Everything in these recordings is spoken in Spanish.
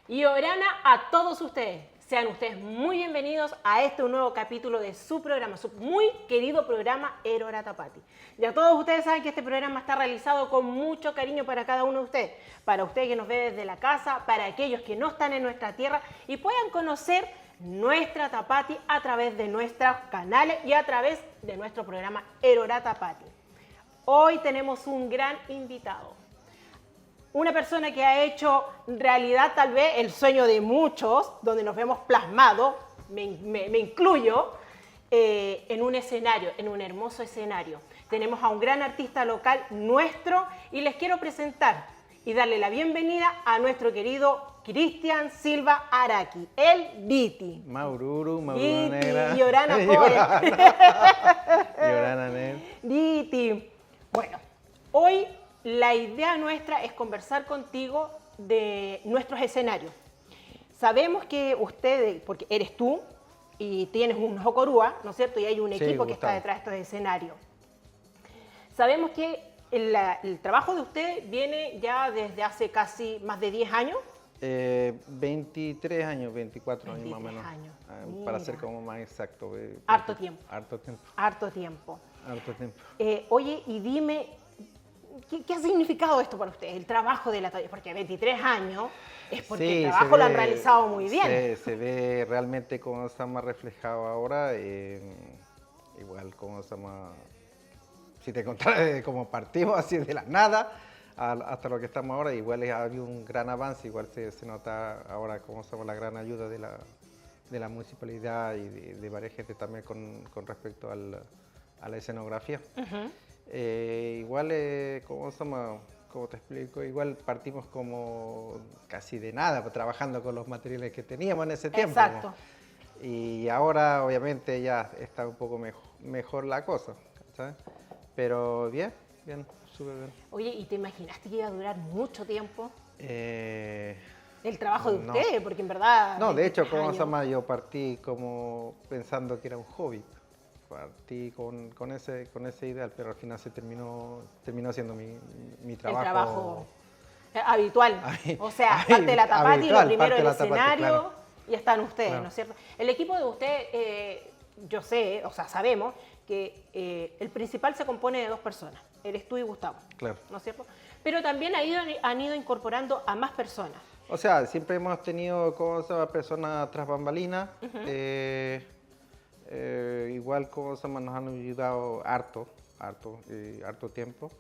Y Orana a todos ustedes. Sean ustedes muy bienvenidos a este nuevo capítulo de su programa, su muy querido programa Erorata Pati. Ya todos ustedes saben que este programa está realizado con mucho cariño para cada uno de ustedes. Para usted que nos ve desde la casa, para aquellos que no están en nuestra tierra y puedan conocer nuestra Tapati a través de nuestros canales y a través de nuestro programa Erorata Pati. Hoy tenemos un gran invitado. Una persona que ha hecho realidad tal vez el sueño de muchos, donde nos vemos plasmados, me incluyo, en un escenario, en un hermoso escenario. Tenemos a un gran artista local nuestro y les quiero presentar y darle la bienvenida a nuestro querido Cristian Silva Araki, el Diti. Maururu Negra. Y Orana Poe. Orana Negra. Diti. Bueno, hoy la idea nuestra es conversar contigo de nuestros escenarios. Sabemos que ustedes, porque eres tú y tienes un Jocorúa, ¿no es cierto? Y hay un equipo que está detrás de estos escenarios. Sabemos que el trabajo de ustedes viene ya desde hace casi más de 10 años. 23 años, 24 años más o menos. Para ser como más exacto. Harto tiempo. Harto tiempo. Harto tiempo. Harto tiempo. Oye, y dime, ¿qué ha significado esto para ustedes, el trabajo de la talla? Porque 23 años es porque sí, el trabajo lo han realizado muy bien. Se ve realmente cómo está más reflejado ahora. Igual cómo está más... Si te contara como partimos así de la nada hasta lo que estamos ahora, igual ha habido un gran avance, igual se nota ahora cómo estamos la gran ayuda de la municipalidad y de varias gente también con respecto a la escenografía. Igual, ¿cómo te explico? Igual partimos como casi de nada, trabajando con los materiales que teníamos en ese tiempo. Exacto. Y ahora, obviamente, ya está un poco mejor la cosa, ¿sabes? Pero bien, súper bien. Oye, ¿y te imaginaste que iba a durar mucho tiempo el trabajo de no. ustedes? Porque en verdad... No, de hecho, yo partí como pensando que era un hobby. Partí con ese ideal, pero al final se terminó siendo mi trabajo. El trabajo habitual. O sea, aparte de la Tapati, lo primero el escenario, claro. Y están ustedes, claro. ¿No es cierto? El equipo de ustedes, yo sé, o sea, sabemos que el principal se compone de 2 personas. Eres tú y Gustavo. Claro. ¿No es cierto? Pero también han ido incorporando a más personas. O sea, siempre hemos tenido personas tras bambalinas. Igual nos han ayudado harto tiempo.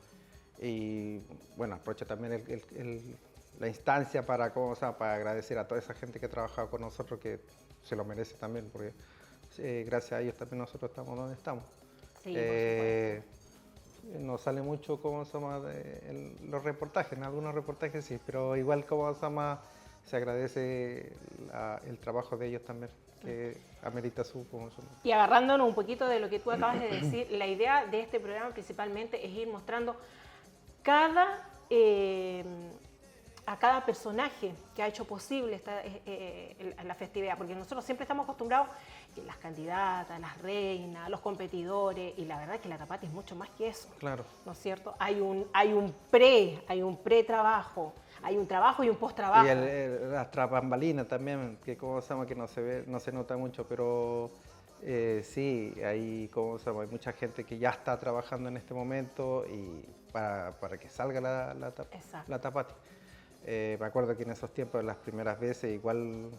Y bueno, aprovecho también la instancia para agradecer a toda esa gente que ha trabajado con nosotros, que se lo merece también, porque gracias a ellos también nosotros estamos donde estamos. Sí, nos sale mucho los reportajes, en algunos reportajes sí, pero igual se agradece el trabajo de ellos también, que amerita su... Y agarrándonos un poquito de lo que tú acabas de decir, la idea de este programa principalmente es ir mostrando a cada personaje que ha hecho posible la festividad, porque nosotros siempre estamos acostumbrados que las candidatas, las reinas, los competidores, y la verdad es que la Tapati es mucho más que eso. Claro. ¿No es cierto? Hay un pre-trabajo, hay un trabajo y un post-trabajo. Y las tras bambalinas también, que que no se nota mucho, pero sí, hay mucha gente que ya está trabajando en este momento y para que salga la Tapati. Me acuerdo que en esos tiempos, las primeras veces, igual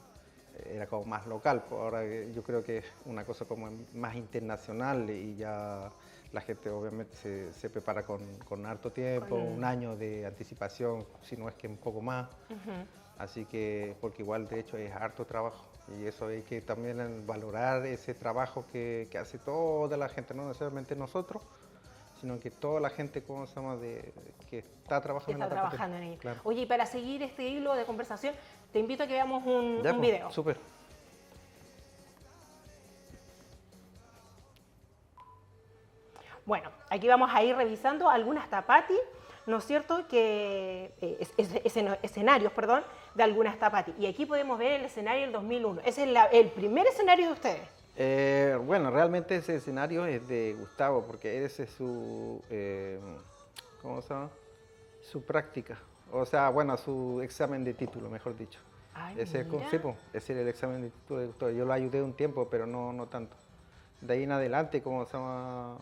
era como más local. Ahora yo creo que es una cosa como más internacional y ya la gente obviamente se prepara con harto tiempo, un año de anticipación, si no es que un poco más. Así que, porque igual de hecho es harto trabajo y eso hay que también valorar ese trabajo que hace toda la gente, no necesariamente nosotros, sino que toda la gente que está trabajando en ello. Claro. Oye, y para seguir este hilo de conversación, te invito a que veamos un video. Súper. Bueno, aquí vamos a ir revisando algunas Tapati, ¿no es cierto?, que escenarios, perdón, de algunas Tapati. Y aquí podemos ver el escenario del 2001. Ese es el primer escenario de ustedes. Bueno, realmente ese escenario es de Gustavo, porque ese es su, ¿cómo se llama? Su práctica. O sea, bueno, su examen de título, mejor dicho. Ay, Ese, mira. sí, pues, ese era el examen de título de Gustavo. Yo lo ayudé un tiempo, pero no tanto. De ahí en adelante, ¿cómo se llama?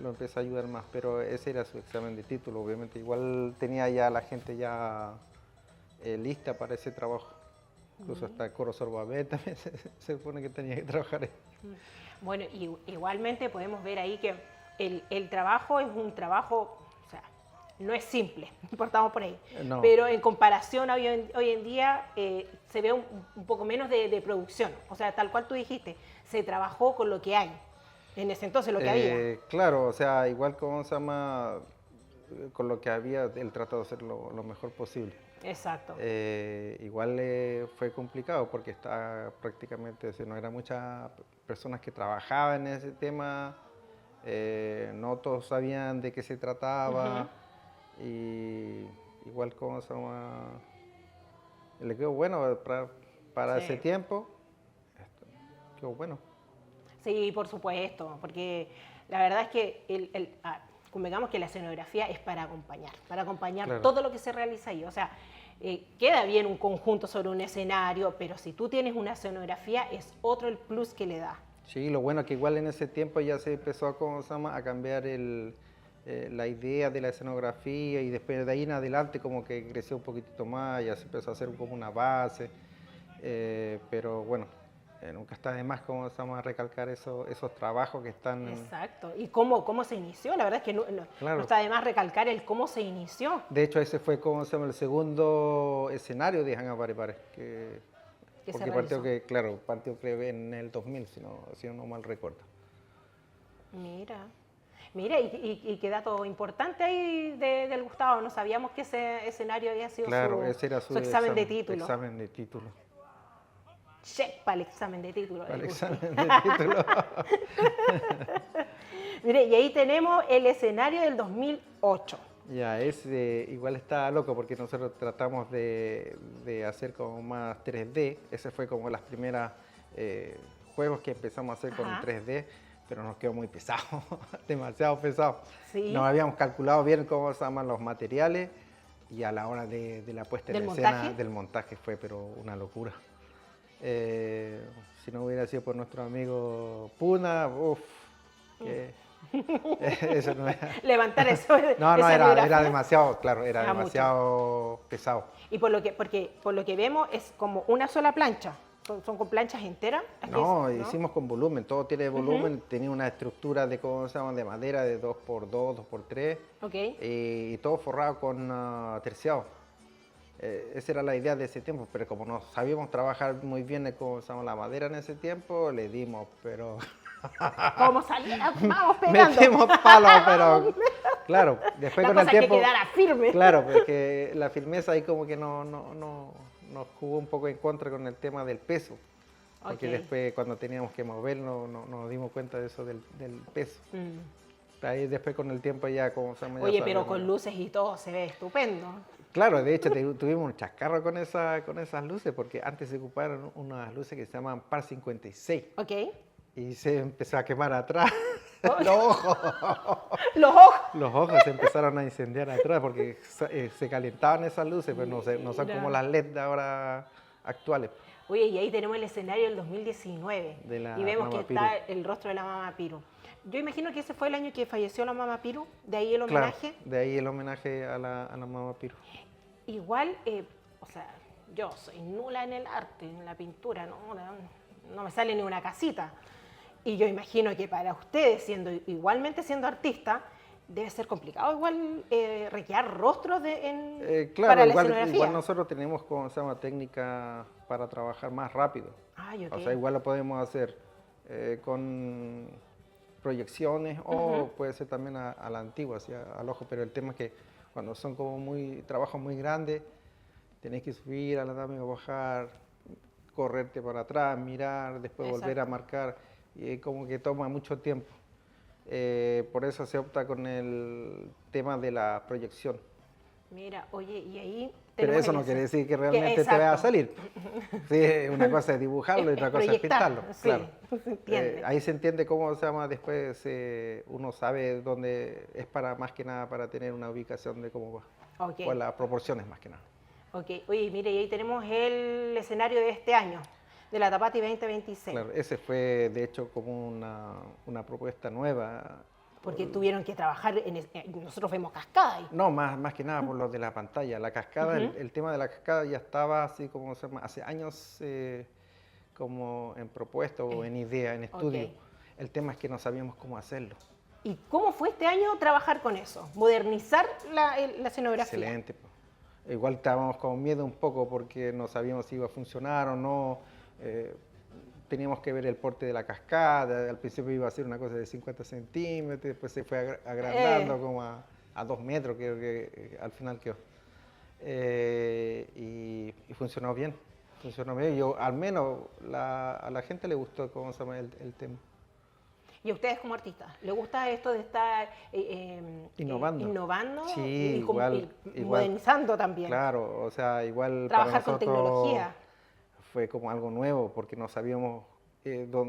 Lo empecé a ayudar más, pero ese era su examen de título, obviamente. Igual tenía ya la gente ya lista para ese trabajo. Incluso hasta el coro Sorbabé también se supone que tenía que trabajar ahí. Bueno, igualmente podemos ver ahí que el trabajo es un trabajo, o sea, no es simple, partamos por ahí. No. Pero en comparación a hoy en día se ve un poco menos de producción. O sea, tal cual tú dijiste, se trabajó con lo que hay. En ese entonces lo que había. Claro, o sea, igual como se llama, con lo que había, él trató de hacer lo mejor posible. Exacto. Igual fue complicado porque está prácticamente, no eran muchas personas que trabajaban en ese tema, no todos sabían de qué se trataba, y igual como se llama, le quedó bueno para Sí. ese tiempo, quedó bueno. Sí, por supuesto, porque la verdad es que convengamos que la escenografía es para acompañar Claro. todo lo que se realiza ahí. O sea, queda bien un conjunto sobre un escenario, pero si tú tienes una escenografía es otro el plus que le da. Sí, lo bueno es que igual en ese tiempo ya se empezó ¿cómo se llama? A cambiar la idea de la escenografía, y después de ahí en adelante como que creció un poquitito más, ya se empezó a hacer como una base, pero bueno, nunca está de más ¿cómo se llama? Recalcar esos trabajos que están... Exacto. ¿Y cómo se inició? La verdad es que no Claro. está de más recalcar el cómo se inició. De hecho, ese fue ¿cómo se llama? El segundo escenario de Hanga Pare Pare, Que se porque realizó. partió creo que en el 2000, si no mal recuerdo. Mira, y qué dato importante ahí del Gustavo. No sabíamos que ese escenario había sido Claro, ese era su examen de título. Examen de título. Check para el examen de título. Para el del Gusti. examen de título. Mire, y ahí tenemos el escenario del 2008. Ya, igual está loco porque nosotros tratamos de hacer como más 3D. Ese fue como las primeras juegos que empezamos a hacer con Ajá. 3D, pero nos quedó muy pesado, demasiado pesado. Sí. No habíamos calculado bien cómo se llaman los materiales, y a la hora de la puesta en escena del montaje fue pero una locura. Si no hubiera sido por nuestro amigo Puna, eso no era. Levantar eso. No, esa era biografía. demasiado, claro, era Era demasiado pesado. Y porque por lo que vemos es como una sola plancha. Son con planchas enteras. No, hicimos con volumen, todo tiene volumen, tenía una estructura de, ¿cómo se llama? De madera de 2x2, 2x3, Ok. y todo forrado con terciado. Esa era la idea de ese tiempo, pero como no sabíamos trabajar muy bien ¿cómo se llama? La madera en ese tiempo, le dimos, pero... Como salía, vamos pegando. Metimos palos, pero claro, después La con el cosa es que tiempo... quedara firme. Claro, porque la firmeza ahí como que nos jugó un poco en contra con el tema del peso. Porque Ok. después cuando teníamos que movernos nos dimos cuenta de eso del peso. Ahí después con el tiempo ya como se llama... ya Oye, pero sabemos. con luces y todo se ve estupendo. Claro, de hecho tuvimos un chascarro con esas luces, porque antes se ocuparon unas luces que se llaman PAR 56 Ok. y se empezó a quemar atrás Oh. los ojos. Los ojos. Los ojos se empezaron a incendiar atrás porque se calentaban esas luces, pero no son Mira. como las LED de ahora actuales. Oye, y ahí tenemos el escenario del 2019. De la Y vemos Mama que Piru. está el rostro de la Mama Piru. Yo imagino que ese fue el año que falleció la Mama Piru, de ahí el Claro, homenaje. de ahí el homenaje a la Mama Piru. Igual, o sea, yo soy nula en el arte, en la pintura, no me sale ni una casita. Y yo imagino que para ustedes, igualmente siendo artistas, debe ser complicado igual recrear rostros Claro, para la escenografía. igual nosotros tenemos como se llama técnica para trabajar más rápido. Ay, ok. O sea, igual lo podemos hacer con proyecciones o puede ser también a la antigua, así al ojo, pero el tema es que cuando son como trabajos muy grandes, tenés que subir a la dama y bajar, correrte para atrás, mirar, después volver a Exacto. marcar, y como que toma mucho tiempo. Por eso se opta con el tema de la proyección. Mira, oye, y ahí Pero tenemos eso el no quiere decir que que- realmente te vaya a exacto. salir. Sí, una cosa es dibujarlo y otra cosa es proyectar, pintarlo. sí, Claro. se entiende. Ahí se entiende cómo se llama después, uno sabe dónde es para más que nada para tener una ubicación de cómo va, Ok, o las proporciones más que nada. ok. Oye, mire, y ahí tenemos el escenario de este año, de la Tapati 2026. Claro, ese fue de hecho como una propuesta nueva. Porque tuvieron que trabajar, nosotros vemos cascada ahí. No, más que nada por lo de la pantalla. La cascada, Ujú. el tema de la cascada ya estaba así como se llama, hace años como en propuesta o en idea, en estudio. Ok. El tema es que no sabíamos cómo hacerlo. ¿Y cómo fue este año trabajar con eso? Modernizar la escenografía. Excelente. Po. Igual estábamos con miedo un poco porque no sabíamos si iba a funcionar o no. Teníamos que ver el porte de la cascada. Al principio iba a ser una cosa de 50 centímetros, después se fue agrandando como a 2 metros, creo que al final quedó. Y funcionó bien. Funcionó bien. Yo, al menos a la gente le gustó cómo se llama el tema. ¿Y a ustedes como artistas, les gusta esto de estar Innovando. Sí, y igual. modernizando también? Claro, o sea, igual Trabajar para con nosotros tecnología. fue como algo nuevo porque no sabíamos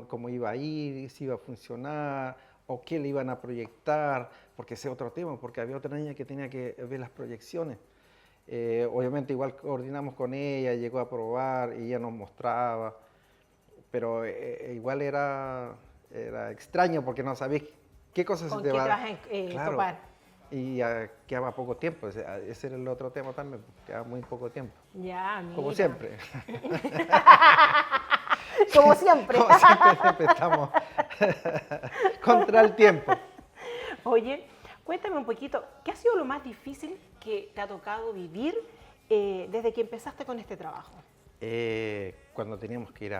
cómo iba a ir, si iba a funcionar o qué le iban a proyectar, porque ese es otro tema, porque había otra niña que tenía que ver las proyecciones. Obviamente igual coordinamos con ella, llegó a probar y ella nos mostraba, pero igual era extraño porque no sabías qué cosas ¿Con se te qué te va vas a topar? Y quedaba poco tiempo, ese era el otro tema también, quedaba muy poco tiempo. Ya, mira. Como siempre. Como siempre. Como siempre estamos contra el tiempo. Oye, cuéntame un poquito, ¿qué ha sido lo más difícil que te ha tocado vivir desde que empezaste con este trabajo? Cuando teníamos que ir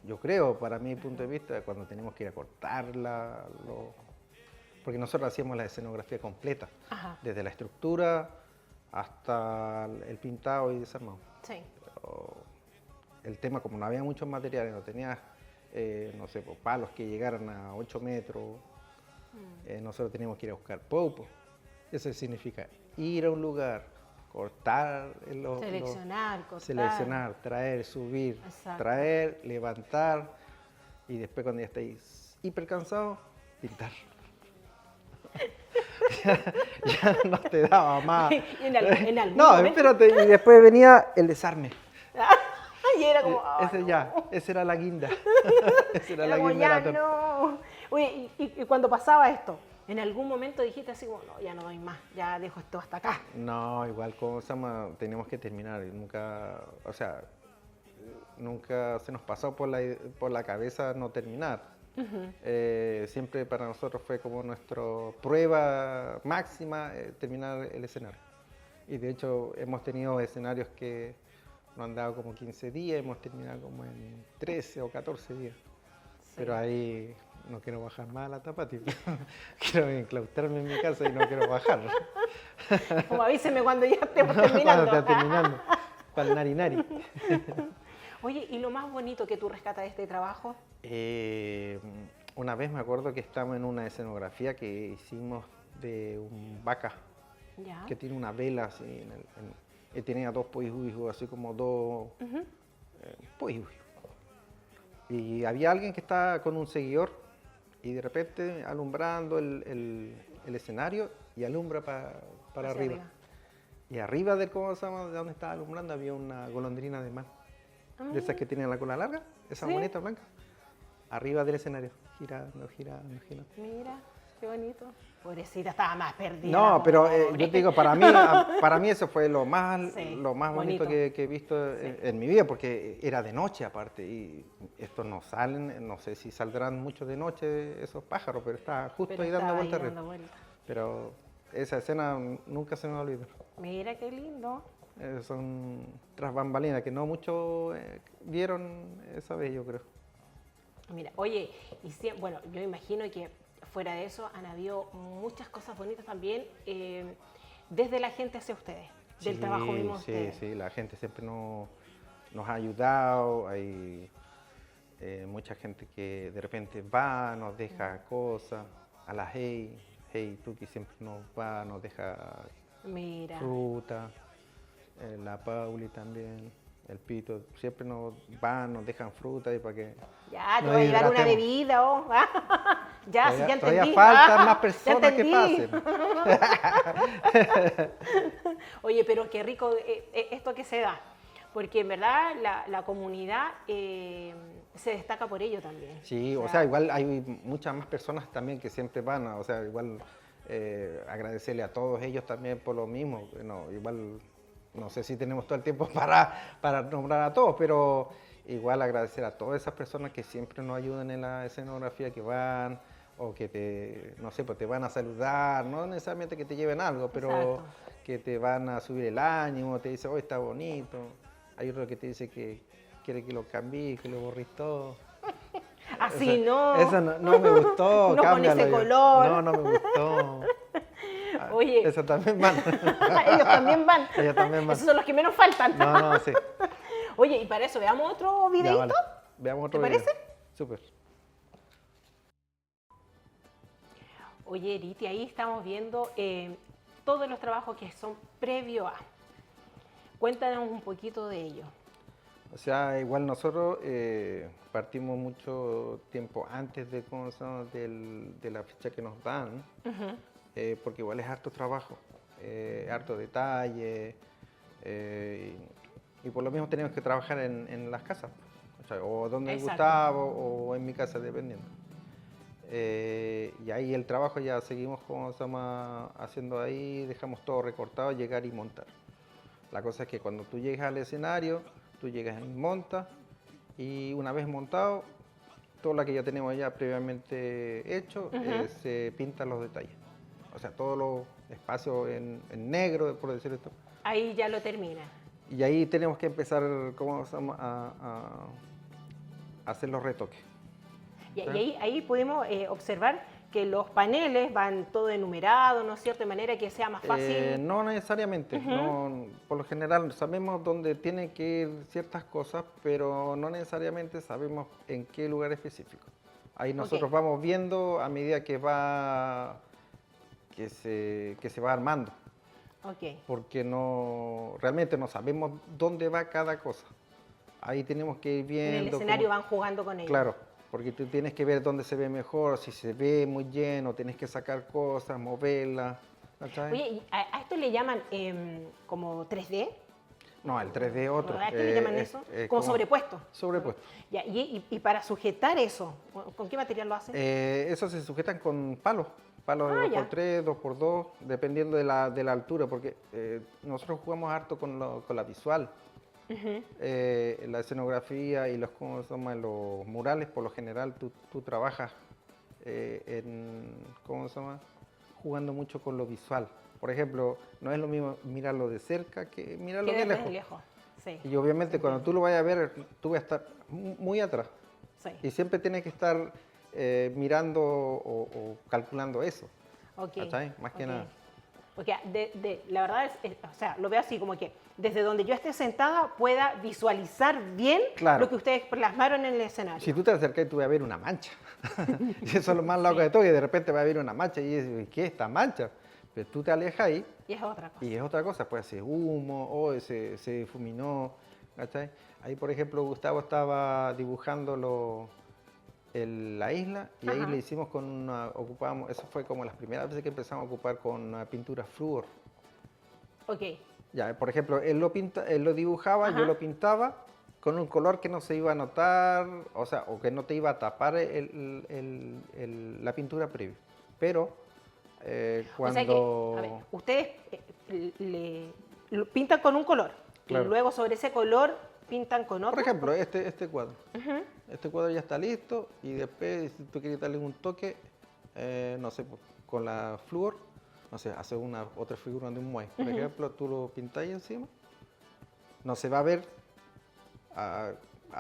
yo creo, para mi punto de vista, cuando teníamos que ir a cortarla, porque nosotros hacíamos la escenografía completa, Ajá. desde la estructura hasta el pintado y desarmado. Sí. Pero el tema, como no había muchos materiales, no tenías, no sé, pues, palos que llegaran a 8 metros, nosotros teníamos que ir a buscar popos. Eso significa ir a un lugar, cortar seleccionar, traer, subir, Exacto. traer, levantar y después cuando ya estáis hiper cansados, pintar. ya no te daba más. En algún No, momento. espérate, y después venía el desarme. Y era como, Esa era la guinda. Esa era era la como, guinda de ya la torta. no. Oye, y cuando pasaba esto, ¿en algún momento dijiste así como, no, ya no doy más, ya dejo esto hasta acá? No, igual como se llama, teníamos que terminar y nunca, o sea, nunca se nos pasó por la cabeza no terminar. Siempre para nosotros fue como nuestra prueba máxima terminar el escenario. Y de hecho hemos tenido escenarios que nos han dado como 15 días, hemos terminado como en 13 o 14 días. Sí. Pero ahí no quiero bajar más a la Tapati. Quiero enclaustrarme en mi casa y no quiero bajar. Como avíseme cuando ya estemos Cuando terminando. esté terminando. Para el nari-nari. Oye, ¿y lo más bonito que tú rescatas de este trabajo? Una vez me acuerdo que estábamos en una escenografía que hicimos de un vaca Ya. que tiene una vela así, y tenía dos poihujos, así como dos poihujos. Y había alguien que estaba con un seguidor y de repente alumbrando el escenario y alumbra para Hacia arriba. Y arriba de donde estaba alumbrando había una golondrina de mar. De esas que tienen la cola larga, esa Sí. bonita blanca. Arriba del escenario, girando, girando, girando. Mira, qué bonito. Pobrecita, estaba más perdida. No, la pero pobre. yo te digo, para mí eso fue lo más, Sí, lo más bonito bonito. que he visto en mi vida, porque era de noche aparte, y estos no salen, no sé si saldrán mucho de noche esos pájaros, pero está justo Pero ahí dando estaba vueltas ahí arriba. dando vueltas. Pero esa escena nunca se me va a olvidar. Mira qué lindo. Son tras bambalinas que no muchos vieron esa vez, yo creo. Mira, oye, bueno, yo imagino que fuera de eso han habido muchas cosas bonitas también desde la gente hacia ustedes, del trabajo mismo de ustedes. Sí, la gente siempre nos ha ayudado, hay mucha gente que de repente va, nos deja cosas, a la Hey Tuki siempre nos va, nos deja Mira. fruta, la Pauli también, el Pito, siempre nos van, nos dejan fruta y para que Ya, te nos voy a llevar una hidratemos. bebida, oh. Ya, sí, ya Todavía entendí. faltan más Ya personas que entendí. pasen. Oye, pero qué rico esto que se da, porque en verdad la comunidad se destaca por ello también. Sí, o sea, igual hay muchas más personas también que siempre van, o sea, igual agradecerle a todos ellos también por lo mismo. Bueno, igual no sé si tenemos todo el tiempo para nombrar a todos, pero igual agradecer a todas esas personas que siempre nos ayudan en la escenografía, que van o que te, no sé, pues te van a saludar, no necesariamente que te lleven algo, pero Exacto. que te van a subir el ánimo, te dice, hoy está bonito. Hay otro que te dice que quiere que lo cambies, que lo borres todo. Así no. Eso no me gustó, No con cámbialo. ese Yo, color. no me gustó. Oye. Eso también van. Ellos también van. Ellos también van. Esos son los que menos faltan. No, sí. Oye, y para eso, veamos otro Ya, videito. vale. Veamos otro ¿Te video. parece? Súper. Oye, Eriti, ahí estamos viendo todos los trabajos que son previo a. Cuéntanos un poquito de ello. O sea, igual nosotros partimos mucho tiempo antes de, de la fecha que nos dan, porque igual es harto trabajo, harto detalle, y por lo mismo tenemos que trabajar en las casas, o donde Exacto. Gustavo, o en mi casa, dependiendo. Y ahí el trabajo ya seguimos haciendo ahí, dejamos todo recortado, llegar y montar. La cosa es que cuando tú llegas al escenario, tú llegas y montas, y una vez montado, todo lo que ya tenemos ya previamente hecho, se pintan los detalles. O sea, todos los espacios en negro, por decir esto. Ahí ya lo termina. Y ahí tenemos que empezar a hacer los retoques. Y ahí pudimos observar que los paneles van todo enumerado, ¿no es cierto? De manera que sea más fácil. No necesariamente. No, por lo general sabemos dónde tienen que ir ciertas cosas, pero no necesariamente sabemos en qué lugar específico. Ahí nosotros vamos viendo a medida que se va armando. Porque realmente no sabemos dónde va cada cosa. Ahí tenemos que ir viendo. En el escenario van jugando con ellos. Claro, porque tú tienes que ver dónde se ve mejor, si se ve muy lleno, tienes que sacar cosas, moverlas. ¿Cachai? Oye, ¿y a esto le llaman como 3D? No, el 3D otro. ¿A qué le llaman eso? Como sobrepuesto. Sobrepuesto. Ya, y para sujetar eso, ¿con qué material lo hacen? Eso se sujetan con palos. Palos de 2x3, 2x2, dependiendo de la altura, porque nosotros jugamos harto con la visual. La escenografía y los murales, por lo general, tú trabajas jugando mucho con lo visual. Por ejemplo, no es lo mismo mirarlo de cerca que mirarlo de lejos. Sí. Y obviamente cuando tú lo vayas a ver, tú vas a estar muy atrás. Sí. Y siempre tienes que estar mirando o calculando eso. ¿Cachai? Más que nada. Porque la verdad o sea, lo veo así como que desde donde yo esté sentada pueda visualizar bien lo que ustedes plasmaron en el escenario. Si tú te acercas, tú vas a ver una mancha. Y eso es lo más loco de todo, que de repente vas a ver una mancha y dices, ¿qué es esta mancha? Pero tú te alejas ahí. Y es otra cosa. Y es otra cosa, puede ser humo o se difuminó. ¿Cachai? Ahí, por ejemplo, Gustavo estaba dibujando la isla y ahí le hicimos ocupamos, eso fue como las primeras veces que empezamos a ocupar con pintura flúor. Ya, por ejemplo, él lo dibujaba, yo lo pintaba con un color que no se iba a notar, o sea, o que no te iba a tapar la pintura previa. Pero cuando... O sea que, a ver, ustedes lo pintan con un color y luego sobre ese color pintan con otro. Por ejemplo, este cuadro. Este cuadro ya está listo y después, si tú quieres darle un toque, no sé, con la flúor, no sé, hacer otra figura de un muelle. Por ejemplo, tú lo pintáis encima, no se va a ver a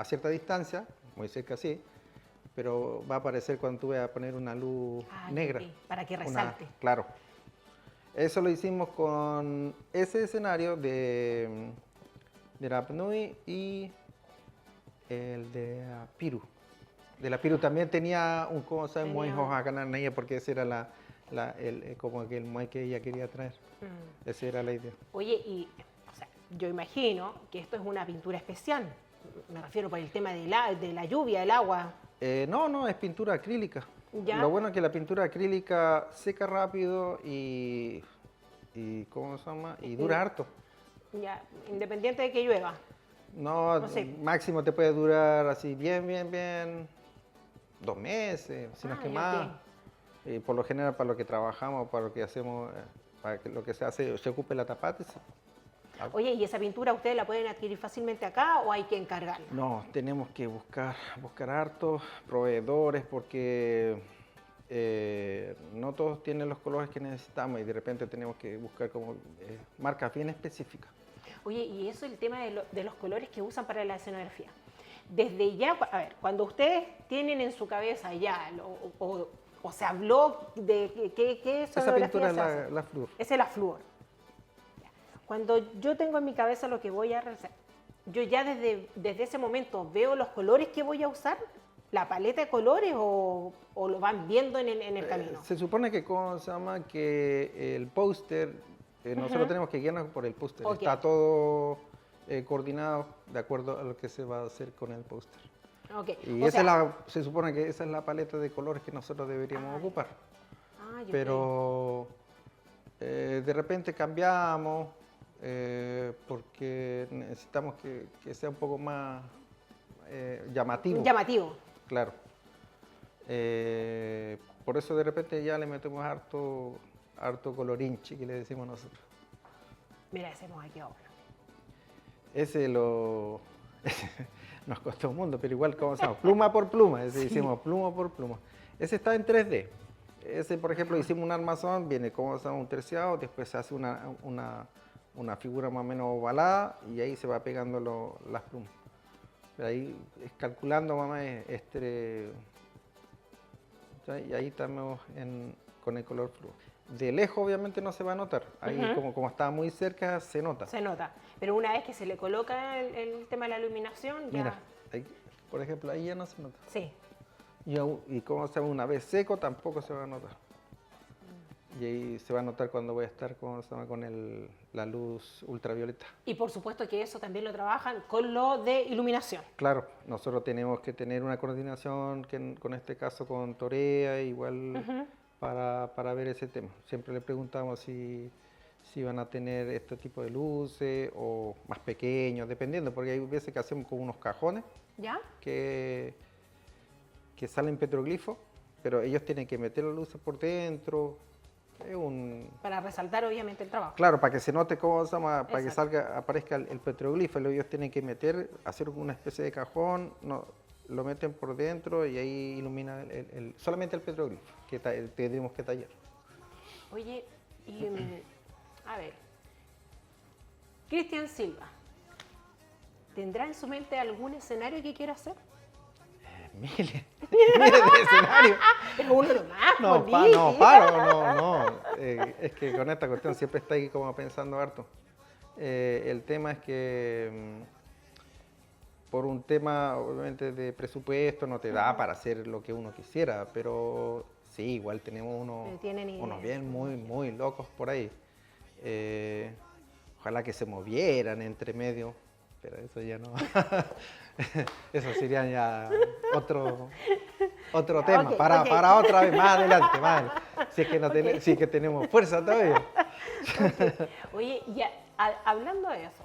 cierta distancia, muy cerca así, pero va a aparecer cuando tú vayas a poner una luz negra. Para que resalte. Claro. Eso lo hicimos con ese escenario de Rap Nui y el de Piru. De la Piru también tenía un muy hoja cananaya porque esa era como que el muay que ella quería traer. Esa era la idea. Oye, y o sea, yo imagino que esto es una pintura especial. Me refiero por el tema de la lluvia, el agua. No, es pintura acrílica. ¿Ya? Lo bueno es que la pintura acrílica seca rápido y ¿cómo se llama? Y dura harto. Ya, independiente de que llueva. No sé. máximo te puede durar así bien, 2 meses, si no es que ya, más. ok. Y por lo general para lo que trabajamos, para lo que hacemos, para que lo que se hace, se ocupe la tapate. Oye, ¿y esa pintura ustedes la pueden adquirir fácilmente acá o hay que encargarla? No, tenemos que buscar hartos proveedores porque no todos tienen los colores que necesitamos y de repente tenemos que buscar como marcas bien específicas. Oye, y eso es el tema de los colores que usan para la escenografía. Desde ya, a ver, cuando ustedes tienen en su cabeza ya, o se habló de qué Esa pintura es se hace. la flúor. Esa es la flúor. Ya. Cuando yo tengo en mi cabeza lo que voy a realizar, yo ya desde ese momento veo los colores que voy a usar, la paleta de colores o lo van viendo en el camino. Se supone que, ¿cómo se llama? Que el póster, nosotros tenemos que guiarnos por el póster. Ok. Está todo coordinado de acuerdo a lo que se va a hacer con el póster. Okay. Y O esa sea, se supone que esa es la paleta de colores que nosotros deberíamos ocupar. yo Pero de repente cambiamos porque necesitamos que sea un poco más llamativo. llamativo. Claro. Por eso de repente ya le metemos harto colorinchi que le decimos nosotros. Mira, hacemos aquí ahora. Ese nos costó un mundo, pero igual, ¿cómo se llama? Pluma por pluma, ese hicimos pluma por pluma. Ese está en 3D. Ese, por ejemplo, hicimos un armazón, viene como se llama un terciado, después se hace una figura más o menos ovalada y ahí se va pegando las plumas. Pero ahí, calculando, mamá, y ahí estamos con el color flúor. De lejos obviamente no se va a notar, ahí como está muy cerca se nota. Se nota, pero una vez que se le coloca el tema de la iluminación, ya... Mira, ahí, por ejemplo, ahí ya no se nota. Sí. Y como se llama, una vez seco tampoco se va a notar. Y ahí se va a notar cuando voy a estar con la luz ultravioleta. Y por supuesto que eso también lo trabajan con lo de iluminación. Claro, nosotros tenemos que tener una coordinación con este caso con Torea, igual para ver ese tema. Siempre le preguntamos si van a tener este tipo de luces o más pequeños, dependiendo, porque hay veces que hacemos con unos cajones ¿Ya? que salen petroglifos, pero ellos tienen que meter las luces por dentro. Para resaltar obviamente el trabajo. Claro, para que se note cómo se llama, para que Exacto. aparezca el petroglifo, ellos tienen que hacer una especie de cajón, lo meten por dentro y ahí ilumina solamente el petroglifo, que tendremos que tallar. Oye, y a ver, Cristian Silva, ¿tendrá en su mente algún escenario que quiera hacer? Miles de escenarios. Pero uno nomás, No, por Dios. no paro, no. Es que con esta cuestión siempre está ahí como pensando harto. El tema es que por un tema obviamente de presupuesto no te da para hacer lo que uno quisiera, pero sí, igual tenemos unos bien muy locos por ahí. Ojalá que se movieran entre medio, pero eso ya no. Eso sería ya otro tema, Ok, para otra vez, más adelante. Si es que, si es que tenemos fuerza todavía. Oye, ya, hablando de eso,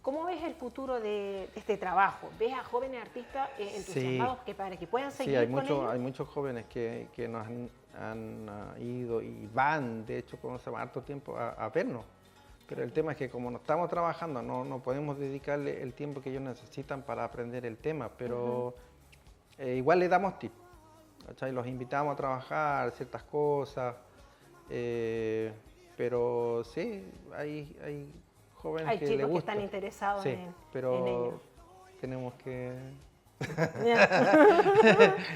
¿cómo ves el futuro de este trabajo? ¿Ves a jóvenes artistas entusiasmados para que puedan seguir hay con ello? hay muchos jóvenes que nos han ido y van, de hecho, con harto tiempo a vernos. Pero el tema es que como no estamos trabajando, no podemos dedicarle el tiempo que ellos necesitan para aprender el tema, pero igual le damos tips, ¿cachai? Los invitamos a trabajar ciertas cosas, pero sí, hay jóvenes Hay que chicos les que gusta. están interesados Sí, en pero ello. tenemos que...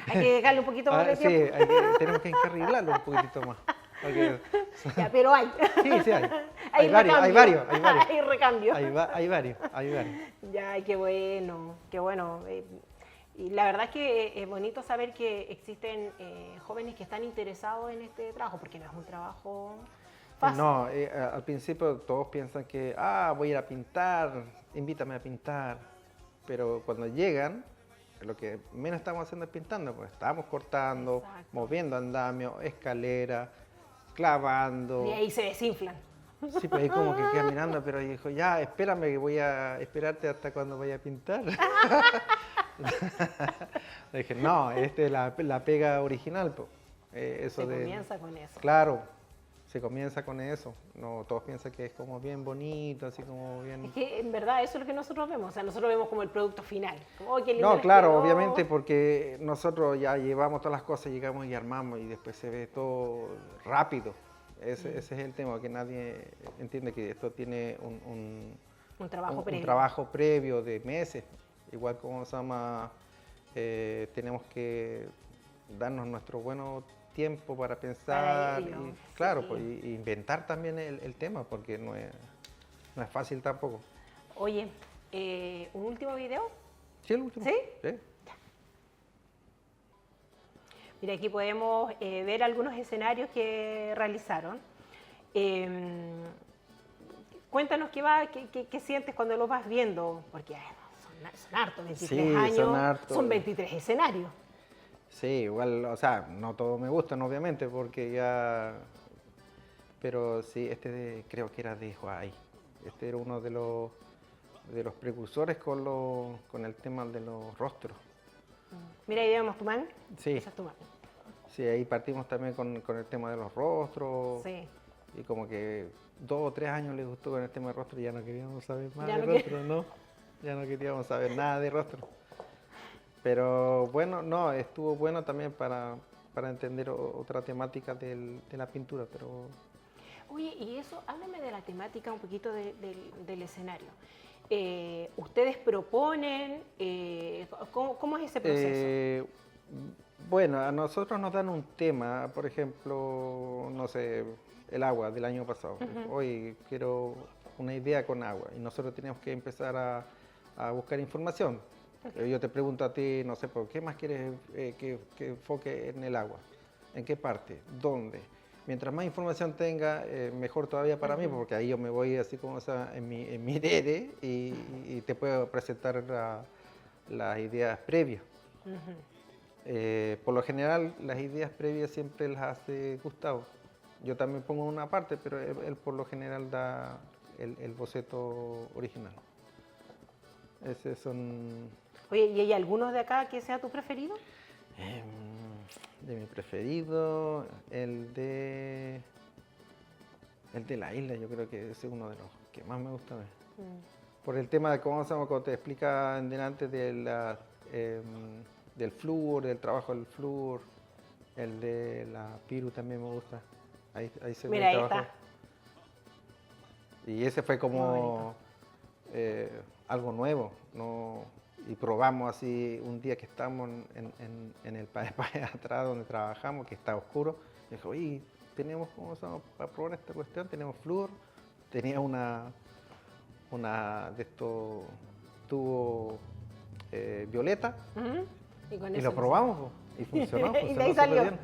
Hay que dejarle un poquito más de Sí, tiempo. tenemos que encarrilarlo un poquitito más. Porque... Ya, pero hay. Sí, hay. Hay varios. Hay Hay varios. Ya, ay, qué bueno, qué bueno. Y la verdad es que es bonito saber que existen jóvenes que están interesados en este trabajo, porque no es un trabajo fácil. No, al principio todos piensan que, voy a ir a pintar, invítame a pintar. Pero cuando llegan, lo que menos estamos haciendo es pintando, pues estamos cortando, Exacto. moviendo andamio, escalera, clavando. Y ahí se desinflan. Sí, pues ahí como que queda mirando, pero dijo, ya, espérame que voy a esperarte hasta cuando vaya a pintar. Le dije, no, esta es la pega original, pues. Eso Se de, comienza con eso. claro, se comienza con eso. No, todos piensan que es como bien bonito, así como bien... Es que en verdad eso es lo que nosotros vemos, o sea, nosotros vemos como el producto final. Como, "Oh, qué lindo No, les claro, quedó". obviamente porque nosotros ya llevamos todas las cosas, llegamos y armamos y después se ve todo rápido. Ese es el tema, que nadie entiende que esto tiene Un trabajo un previo. trabajo previo de meses. Igual como se llama, tenemos que darnos nuestro buen tiempo para pensar ello, y, claro, sí. pues, y inventar también el tema, porque no es fácil tampoco. Oye, ¿un último video? Sí, el último. ¿Sí? Sí. Mira, aquí podemos ver algunos escenarios que realizaron. Cuéntanos qué sientes cuando los vas viendo, porque son hartos, 23 Sí, años, son hartos. son 23 escenarios. Sí, igual, o sea, no todos me gustan, obviamente, porque ya... Pero sí, creo que era de Huay. Este era uno de los precursores con el tema de los rostros. Mira, ahí vemos tu mano. Sí. Esa es tu mano. Sí, ahí partimos también con el tema de los rostros. Sí. Y como que 2 o 3 años les gustó con el tema de rostro y ya no queríamos saber más Ya de no rostro, ¿no? Ya no queríamos saber nada de rostro. Pero bueno, no, estuvo bueno también para entender otra temática de la pintura, pero... Oye, y eso, háblame de la temática un poquito del escenario. ¿Ustedes proponen? ¿Cómo es ese proceso? Bueno, a nosotros nos dan un tema, por ejemplo, no sé, el agua del año pasado. Hoy quiero una idea con agua y nosotros tenemos que empezar a buscar información. Okay. Yo te pregunto a ti, no sé, ¿por qué más quieres que enfoque en el agua? ¿En qué parte? ¿Dónde? Mientras más información tenga, mejor todavía para mí, porque ahí yo me voy así como o sea, en mi dere y te puedo presentar las ideas previas. Por lo general, las ideas previas siempre las hace Gustavo. Yo también pongo una parte, pero él por lo general da el boceto original. Esos son... Oye, ¿y hay algunos de acá que sea tu preferido? De mi preferido, el de la isla, yo creo que ese es uno de los que más me gusta a mí. Por el tema de cómo te explica en delante del flúor, del trabajo del flúor, el de la piru también me gusta. Ahí se ve Mira, el ahí trabajo. está. Y ese fue como algo nuevo, ¿no? Y probamos así un día que estábamos en el país atrás donde trabajamos, que está oscuro. Y dijo, oye, tenemos para probar esta cuestión, tenemos flúor, tenía una de estos tubos violeta, Y, con y eso lo probamos po, y funcionó, Y de ahí súper salió. bien.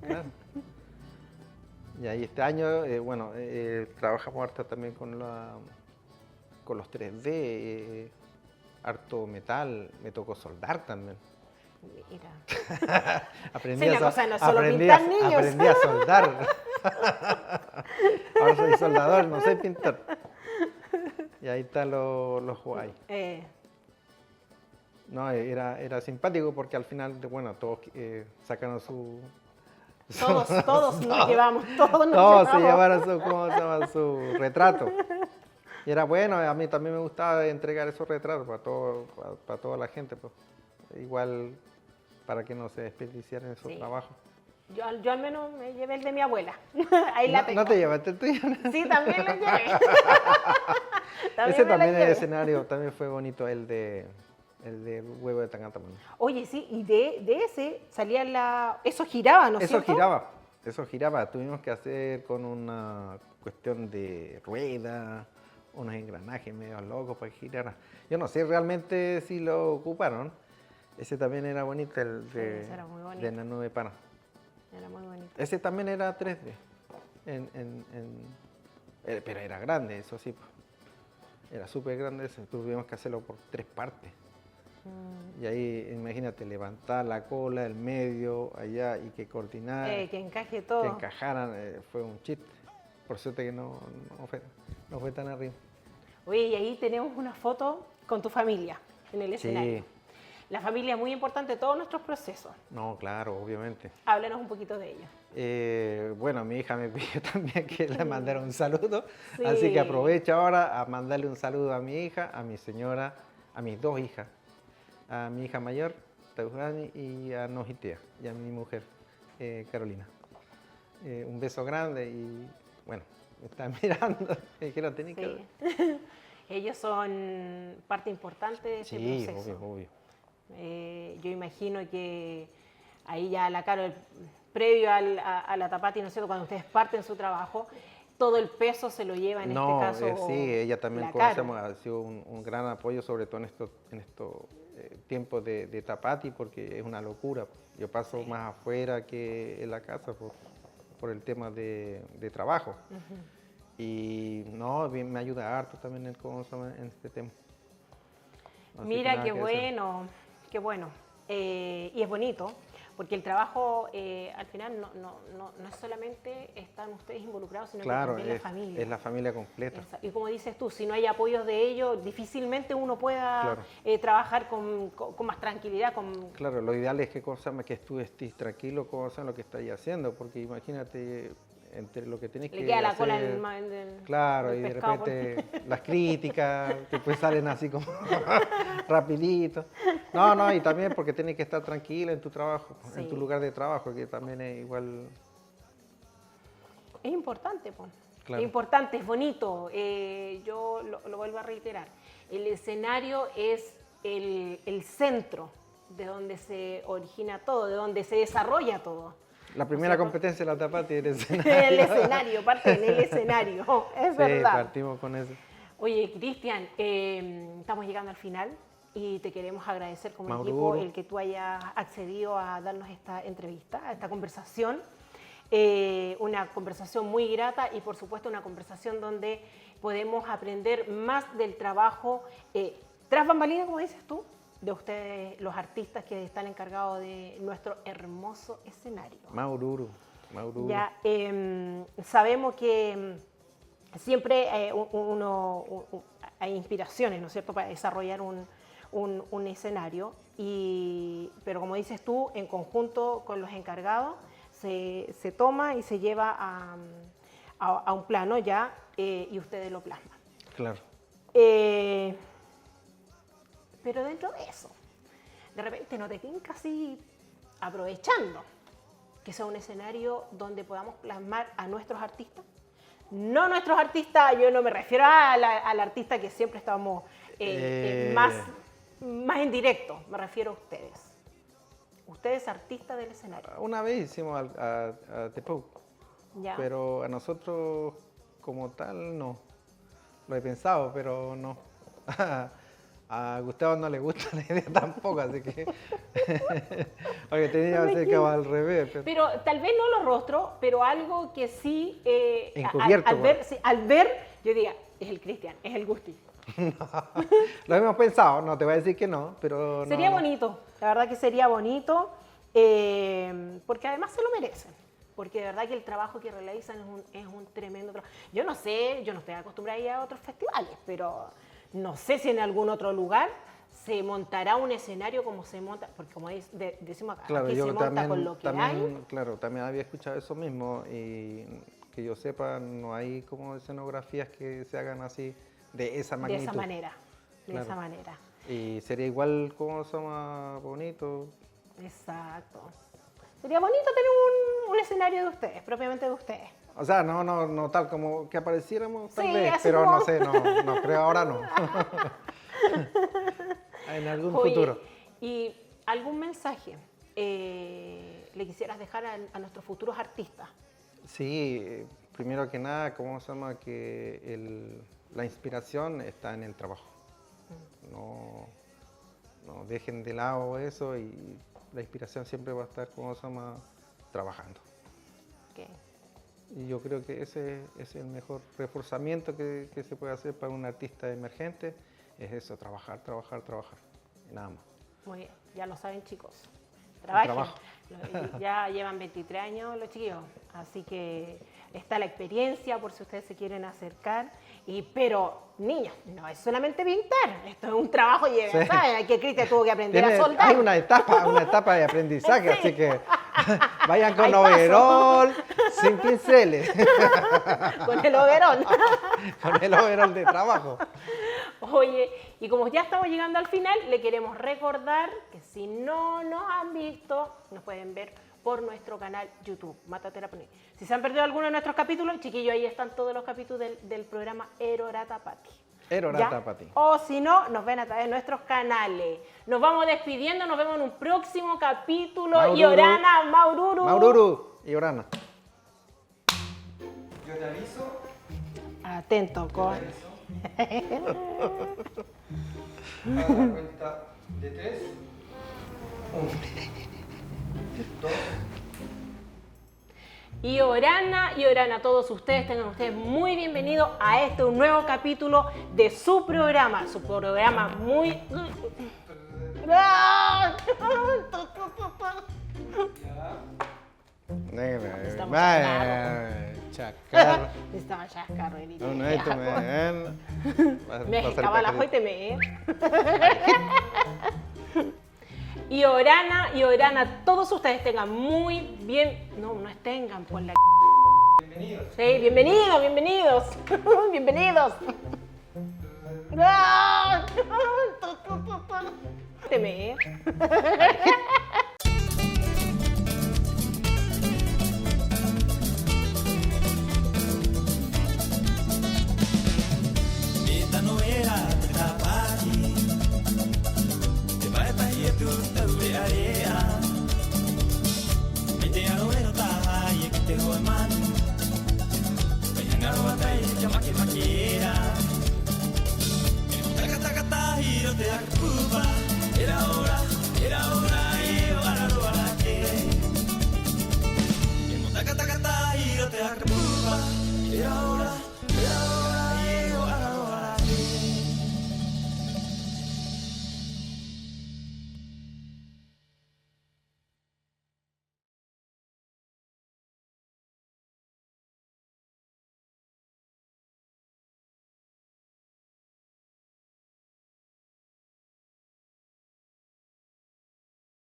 Claro. Y ahí este año, trabajamos harto también con los 3D, harto metal, me tocó soldar también. Mira. Aprendí, Sí, la cosa no es solo pintar niños. aprendí a soldar. Ahora soy soldador, no soy pintor. Y ahí están los Huay. No, era simpático porque al final, bueno, todos sacaron Todos nos llevamos, todos nos todos se llevamos. llevaron su retrato. Y era bueno, a mí también me gustaba entregar esos retratos para toda la gente, pues. Igual para que no se desperdiciaran esos trabajos. Yo al menos me llevé el de mi abuela. Ahí la tengo. ¿No te llevaste el tuyo? Sí, también lo llevé. Ese me la también el llevé. escenario también fue bonito, el de huevo de Tangatamón. Oye, sí, y de ese salía eso giraba, ¿no es Eso cierto? giraba. Tuvimos que hacer con una cuestión de rueda, unos engranajes medio locos para que girara. Yo no sé realmente si lo ocuparon, Ese también era bonito, ese era muy bonito. de la nube pana. Era muy bonito. Ese también era 3D, pero era grande, eso sí. Era súper grande, tuvimos que hacerlo por 3 partes. Y ahí, imagínate, levantar la cola, el medio, allá, y que coordinar. Que encaje todo. Que encajaran, fue un chiste. Por suerte que no fue tan arriba. Oye, y ahí tenemos una foto con tu familia en el escenario. Sí. La familia es muy importante en todos nuestros procesos. No, claro, obviamente. Háblanos un poquito de ello. Bueno, mi hija me pidió también que le mandara un saludo, Sí. así que aprovecho ahora a mandarle un saludo a mi hija, a mi señora, a mis 2 hijas, a mi hija mayor, Taujani, y a Nojitea, y a mi mujer, Carolina. Un beso grande y, bueno, me están mirando, me dijeron, tenés que... Sí. Ellos son parte importante de este Sí, proceso. obvio. Yo imagino que ahí ya la Carol, previo a la Tapati, ¿no es cierto? Cuando ustedes parten su trabajo, todo el peso se lo lleva en este caso. Sí, ella también la Carol. ha sido un gran apoyo, sobre todo en estos tiempos de Tapati, porque es una locura. Yo paso Sí. más afuera que en la casa por el tema de trabajo. Y no, me ayuda harto también en este tema. Así Mira, que qué nada que bueno, qué bueno. Y es bonito, porque el trabajo al final no es solamente están ustedes involucrados, sino claro, que también la familia. es la familia completa. Y como dices tú, si no hay apoyos de ellos, difícilmente uno pueda Claro. trabajar con más tranquilidad. Claro, lo ideal es que tú estés tranquilo con lo que estás haciendo, porque imagínate entre lo que tenés que Le queda la hacer, cola en claro, del y de pescado, repente las críticas que pues salen así como rapidito. No, y también porque tienes que estar tranquila en tu trabajo, Sí. en tu lugar de trabajo, que también es igual. Es importante, pues. Claro. Es importante, es bonito. Yo lo vuelvo a reiterar. El escenario es el centro de donde se origina todo, de donde se desarrolla todo. La primera O sea, competencia de la Tapati era el escenario. En el escenario, parte en el escenario, es Sí, verdad. partimos con eso. Oye, Cristian, estamos llegando al final y te queremos agradecer como Mauro. equipo el que tú hayas accedido a darnos esta entrevista, a esta conversación. Una conversación muy grata y por supuesto una conversación donde podemos aprender más del trabajo tras bambalinas, como dices tú, de ustedes, los artistas que están encargados de nuestro hermoso escenario. Maururu. Ya, sabemos que siempre hay inspiraciones, ¿no es cierto?, para desarrollar un escenario, pero como dices tú, en conjunto con los encargados, se toma y se lleva a un plano ya y ustedes lo plasman. Claro. Pero dentro de eso, de repente no te tinca así aprovechando que sea un escenario donde podamos plasmar a nuestros artistas. No nuestros artistas, yo no me refiero al artista que siempre estamos más en directo, me refiero a ustedes. Ustedes artistas del escenario. Una vez hicimos a Tepou, Ya. pero a nosotros como tal no. Lo he pensado, pero no. A Gustavo no le gusta la idea tampoco, así que... Porque tenía que ser que va al revés. Pero tal vez no los rostros, pero algo que sí, Encubierto, al ver, yo diga, es el Cristian, es el Gusti. Lo hemos pensado, no te voy a decir que no, pero... Sería no. bonito, la verdad que sería bonito, porque además se lo merecen. Porque de verdad que el trabajo que realizan es un tremendo trabajo. Yo no sé, yo no estoy acostumbrada a ir a otros festivales, pero no sé si en algún otro lugar se montará un escenario como se monta, porque como decimos acá, Claro, aquí yo se monta también, con lo que hay. claro, también había escuchado eso mismo y que yo sepa, no hay como escenografías que se hagan así de esa magnitud. De esa manera, de Claro. esa manera. Y sería igual como son más bonito. Exacto. Sería bonito tener un escenario de ustedes, propiamente de ustedes. O sea, no tal como que apareciéramos, tal Sí, vez, así pero como- no sé, no creo ahora no. En algún Oye, futuro. ¿y algún mensaje le quisieras dejar a nuestros futuros artistas? Sí, primero que nada, ¿cómo se llama? Que la inspiración está en el trabajo. no dejen de lado eso y la inspiración siempre va a estar, como se llama, trabajando. Okay. Y yo creo que ese es el mejor reforzamiento que se puede hacer para un artista emergente, es eso, trabajar, trabajar, trabajar, y nada más. Muy bien, ya lo saben, chicos. Trabajen. Trabajo. Ya llevan 23 años los chiquillos, así que está la experiencia por si ustedes se quieren acercar. Pero, niños, no es solamente pintar, esto es un trabajo y Sí. ¿saben? Que Cristian tuvo que aprender a soldar. Hay una etapa de aprendizaje, Sí. así que vayan con Hay paso. overol, sin pinceles, Con el overol. con el overol de trabajo. Oye, y como ya estamos llegando al final, le queremos recordar que si no nos han visto, nos pueden ver por nuestro canal YouTube, Mataterapia. Si se han perdido alguno de nuestros capítulos, chiquillos, ahí están todos los capítulos del programa Erorata Pati. Erorata ¿Ya? Pati. O si no, nos ven a través de nuestros canales. Nos vamos despidiendo, nos vemos en un próximo capítulo. Maururu. Y Orana, Maururu. Maururu y Orana. Yo te aviso. Atento, con. A la cuenta de 3. 1, 2. Y Orana, todos ustedes, tengan ustedes muy bienvenidos a un nuevo capítulo de su programa muy... Estamos Chacar. Estaba chascarrerito. No, esto Me escapa la joite, Y Orana, todos ustedes tengan muy bien... No tengan, pues la... Bienvenidos. Sí, bienvenidos. Bienvenidos. Teme, Esta no era Tapati, te va a ir tu taure area. Mete a lo era taha y que te lo man. Venga a lo atai, llama que maquiera. Taca taca tahi, no te acu.